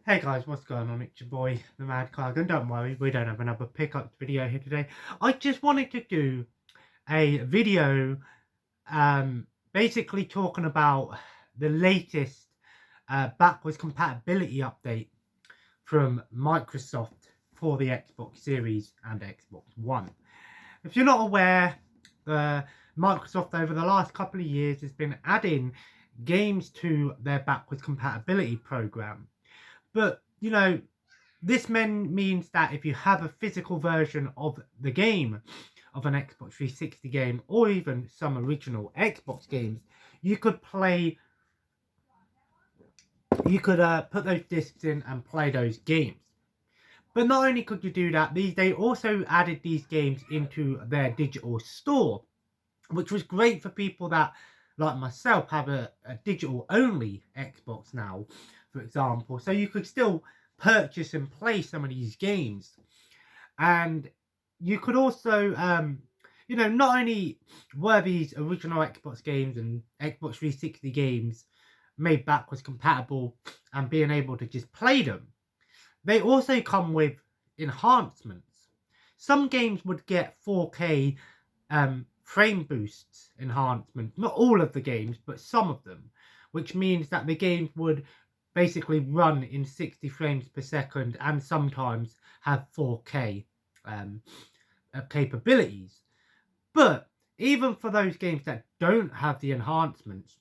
Hey guys, what's going on? It's your boy, the Mad Cargan. Don't worry, we don't have another pickup video here today. I just wanted to do a video basically talking about the latest backwards compatibility update from Microsoft for the Xbox Series and Xbox One. If you're not aware, Microsoft over the last couple of years has been adding games to their backwards compatibility program. But, this means that if you have a physical version of the game, of an Xbox 360 game, or even some original Xbox games, you could put those discs in and play those games. But not only could you do that, they also added these games into their digital store, which was great for people that, like myself, have a digital-only Xbox now, for example. So you could still purchase and play some of these games. And you could also, not only were these original Xbox games and Xbox 360 games made backwards compatible and being able to just play them, they also come with enhancements. Some games would get 4K frame boosts enhancement. Not all of the games, but some of them, which means that the games would basically run in 60 frames per second and sometimes have 4K capabilities. But even for those games that don't have the enhancements,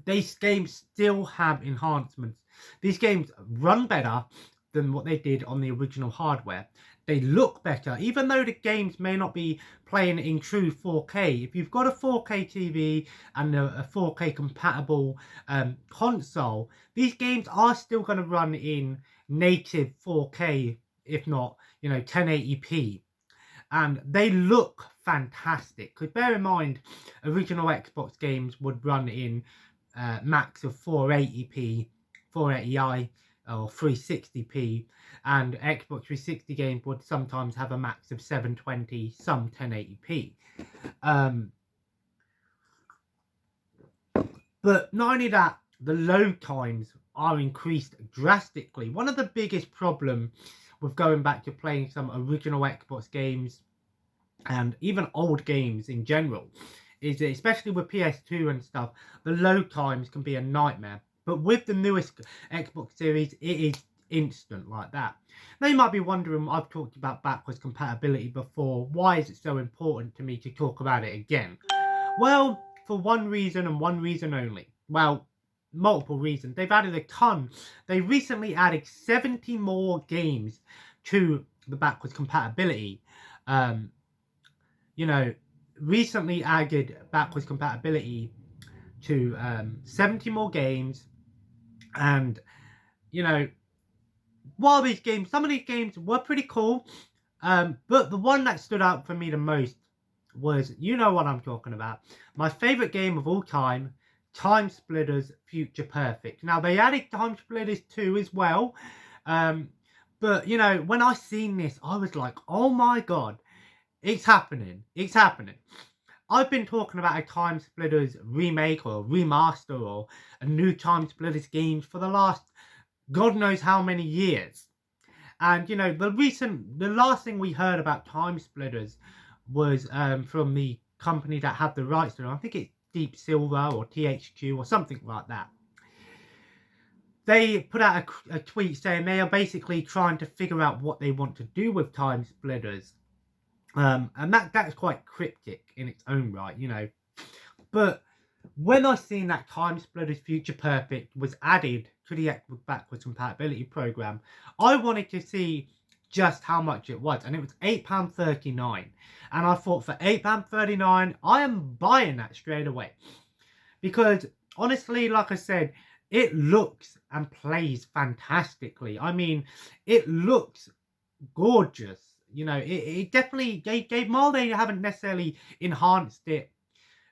these games still have enhancements. These games run better than what they did on the original hardware. They look better, even though the games may not be playing in true 4K. If you've got a 4K TV and a 4K compatible console, these games are still going to run in native 4K, if not, 1080p. And they look fantastic. Because bear in mind, original Xbox games would run in max of 480p, 480i, or 360p, and Xbox 360 games would sometimes have a max of 720, some 1080p. But not only that, the load times are increased drastically. One of the biggest problems with going back to playing some original Xbox games and even old games in general is that, especially with PS2 and stuff, the load times can be a nightmare. But with the newest Xbox Series, it is instant like that. Now you might be wondering, I've talked about backwards compatibility before. Why is it so important to me to talk about it again? Well, for one reason and one reason only. Well, multiple reasons. They've added a ton. They recently added 70 more games to the backwards compatibility. Recently added backwards compatibility to 70 more games. And, while some of these games were pretty cool, but the one that stood out for me the most was, what I'm talking about, my favorite game of all time, Timesplitters Future Perfect. Now, they added Timesplitters 2 as well, but, when I seen this, I was like, oh my god, it's happening, it's happening. I've been talking about a Timesplitters remake or remaster or a new Timesplitters game for the last God knows how many years. And, the last thing we heard about Timesplitters was from the company that had the rights to it. I think it's Deep Silver or THQ or something like that. They put out a tweet saying they are basically trying to figure out what they want to do with Timesplitters. And that's quite cryptic in its own right, But when I seen that Timesplitters Future Perfect was added to the Xbox backwards compatibility program, I wanted to see just how much it was, and it was £8.39. And I thought, for £8.39, I am buying that straight away. Because honestly, like I said, it looks and plays fantastically. I mean, it looks gorgeous. It definitely gave while they haven't necessarily enhanced it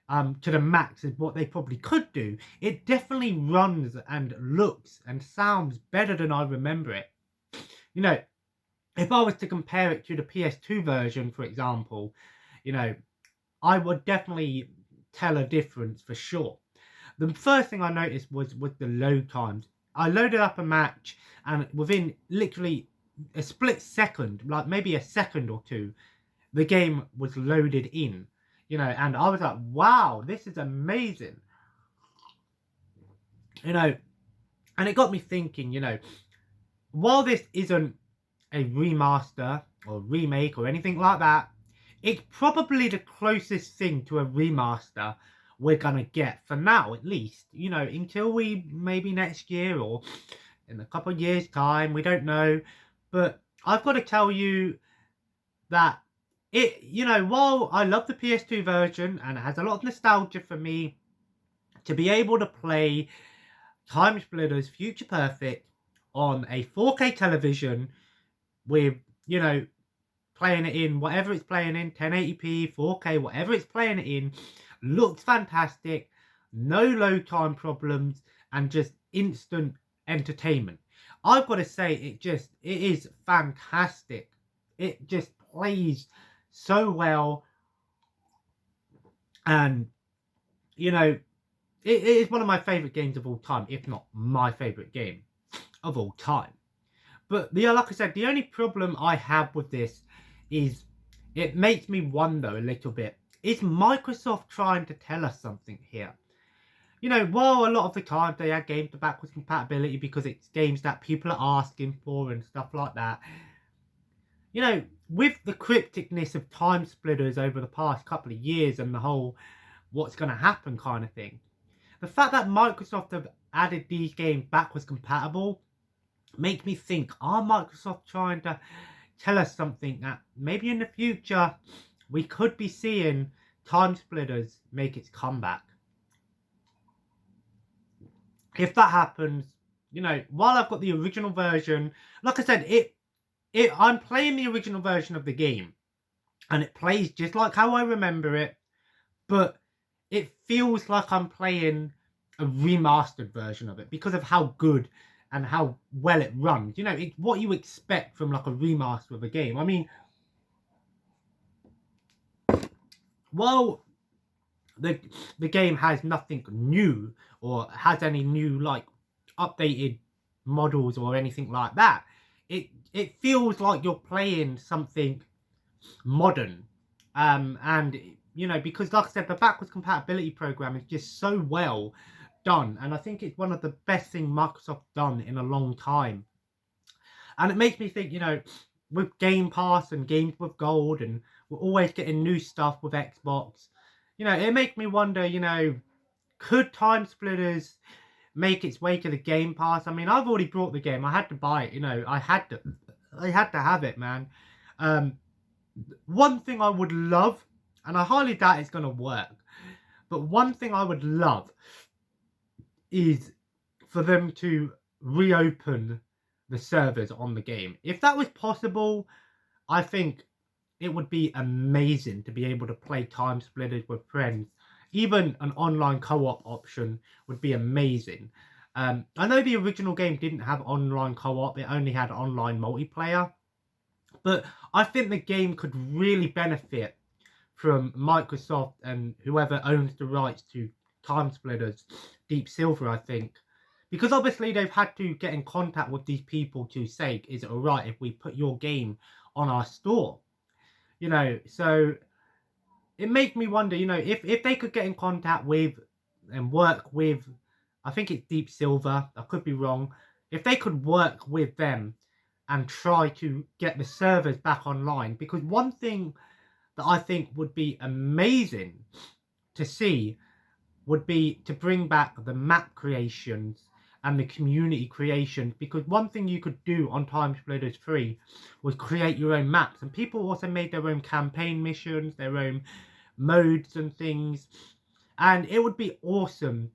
to the max of what they probably could do, it definitely runs and looks and sounds better than I remember it. If I was to compare it to the PS2 version, for example, I would definitely tell a difference for sure. The first thing I noticed was the load times. I loaded up a match and within literally a split second, like maybe a second or two, the game was loaded in, you know, and I was like, wow, this is amazing, you know. And it got me thinking, you know, while this isn't a remaster or remake or anything like that, it's probably the closest thing to a remaster we're gonna get for now, at least, you know, until we maybe next year or in a couple of years time, we don't know. But I've got to tell you that it, you know, while I love the PS2 version and it has a lot of nostalgia for me, to be able to play Timesplitters Future Perfect on a 4K television with, you know, playing it in whatever it's playing in, 1080p, 4K, whatever it's playing it in, looks fantastic, no load time problems, and just instant entertainment. I've got to say, it is fantastic. It just plays so well, and, you know, it is one of my favourite games of all time, if not my favourite game of all time. But like I said, the only problem I have with this is it makes me wonder a little bit. Is Microsoft trying to tell us something here? You know, while a lot of the time they add games to backwards compatibility because it's games that people are asking for and stuff like that. You know, with the crypticness of Timesplitters over the past couple of years and the whole what's going to happen kind of thing, the fact that Microsoft have added these games backwards compatible makes me think, are Microsoft trying to tell us something that maybe in the future we could be seeing Timesplitters make its comeback? If that happens, you know, while I've got the original version, like I said, I'm playing the original version of the game and it plays just like how I remember it, but it feels like I'm playing a remastered version of it because of how good and how well it runs. You know, it's what you expect from like a remaster of a game. I mean, while the game has nothing new or has any new like updated models or anything like that, it feels like you're playing something modern. And you know, because like I said, the backwards compatibility program is just so well done, and I think it's one of the best things Microsoft done in a long time. And it makes me think, you know, with Game Pass and Games with Gold, and we're always getting new stuff with Xbox, you know, it makes me wonder, you know, could Timesplitters make its way to the Game Pass? I mean, I've already bought the game. I had to buy it, you know, I had to have it, man. One thing I would love, and I highly doubt it's going to work, but one thing I would love is for them to reopen the servers on the game. If that was possible, I think it would be amazing to be able to play Timesplitters with friends. Even an online co-op option would be amazing. I know the original game didn't have online co-op, it only had online multiplayer. But I think the game could really benefit from Microsoft and whoever owns the rights to Timesplitters, Deep Silver, I think. Because obviously they've had to get in contact with these people to say, is it alright if we put your game on our store? You know, so it makes me wonder, you know, if they could get in contact with and work with, I think it's Deep Silver, I could be wrong, if they could work with them and try to get the servers back online. Because one thing that I think would be amazing to see would be to bring back the map creations and the community creations, because one thing you could do on Timesplitters 3 was create your own maps, and people also made their own campaign missions, their own modes and things, and it would be awesome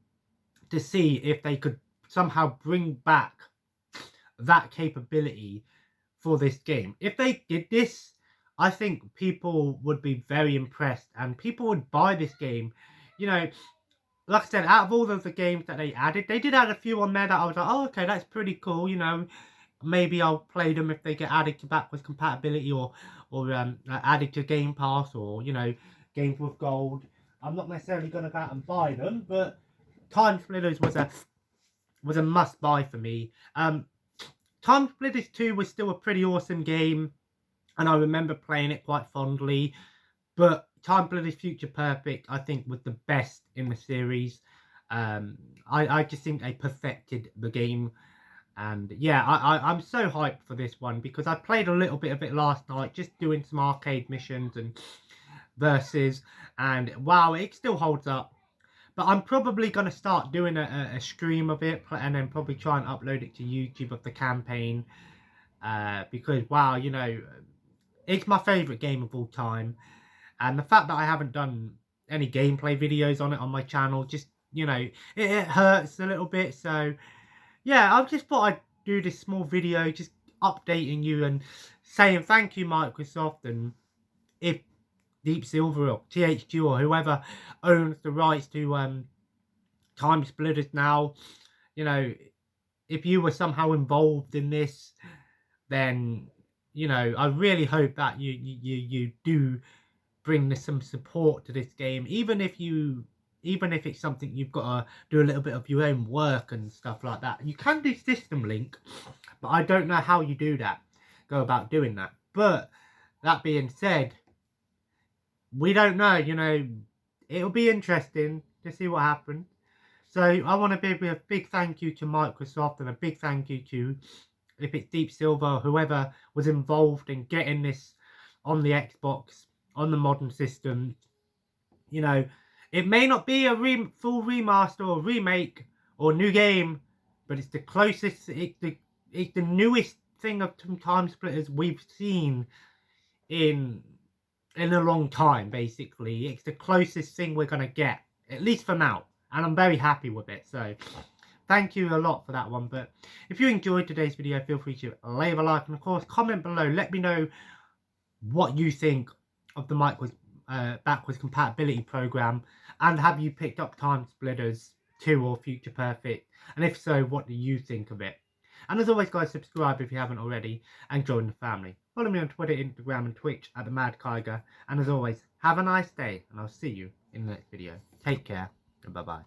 to see if they could somehow bring back that capability for this game. If they did this, I think people would be very impressed and people would buy this game. You know, like I said, out of all of the games that they added, they did add a few on there that I was like, oh, okay, that's pretty cool, you know. Maybe I'll play them if they get added to backwards compatibility or added to Game Pass or, you know, Games with Gold. I'm not necessarily going to go out and buy them, but Timesplitters was a must-buy for me. Timesplitters 2 was still a pretty awesome game, and I remember playing it quite fondly. But Timesplitters Future Perfect, I think, was the best in the series. I just think they perfected the game. And yeah, I'm so hyped for this one because I played a little bit of it last night, just doing some arcade missions and versus, and wow, it still holds up. But I'm probably going to start doing a stream of it and then probably try and upload it to YouTube of the campaign. Because wow, you know, it's my favourite game of all time. And the fact that I haven't done any gameplay videos on it on my channel, just, you know, it hurts a little bit. So yeah, I just thought I'd do this small video just updating you and saying thank you, Microsoft, and if Deep Silver or THQ or whoever owns the rights to Timesplitters now, you know, if you were somehow involved in this, then, you know, I really hope that you do bring some support to this game, even if it's something you've got to do a little bit of your own work and stuff like that. You can do System Link, but I don't know how you do that, go about doing that. But that being said, we don't know, you know, it'll be interesting to see what happens. So I want to give a big thank you to Microsoft and a big thank you to, if it's Deep Silver or whoever was involved in getting this on the Xbox, on the modern system. You know, it may not be a full remaster or remake or new game, but it's the closest, it's the newest thing of Timesplitters we've seen in a long time, basically. It's the closest thing we're going to get, at least for now. And I'm very happy with it. So, thank you a lot for that one. But if you enjoyed today's video, feel free to leave a like. And, of course, comment below. Let me know what you think of the backwards compatibility program. And have you picked up Timesplitters 2 or Future Perfect? And if so, what do you think of it? And as always, guys, subscribe if you haven't already and join the family. Follow me on Twitter, Instagram and Twitch at The Mad Kyger. And as always, have a nice day and I'll see you in the next video. Take care and bye-bye.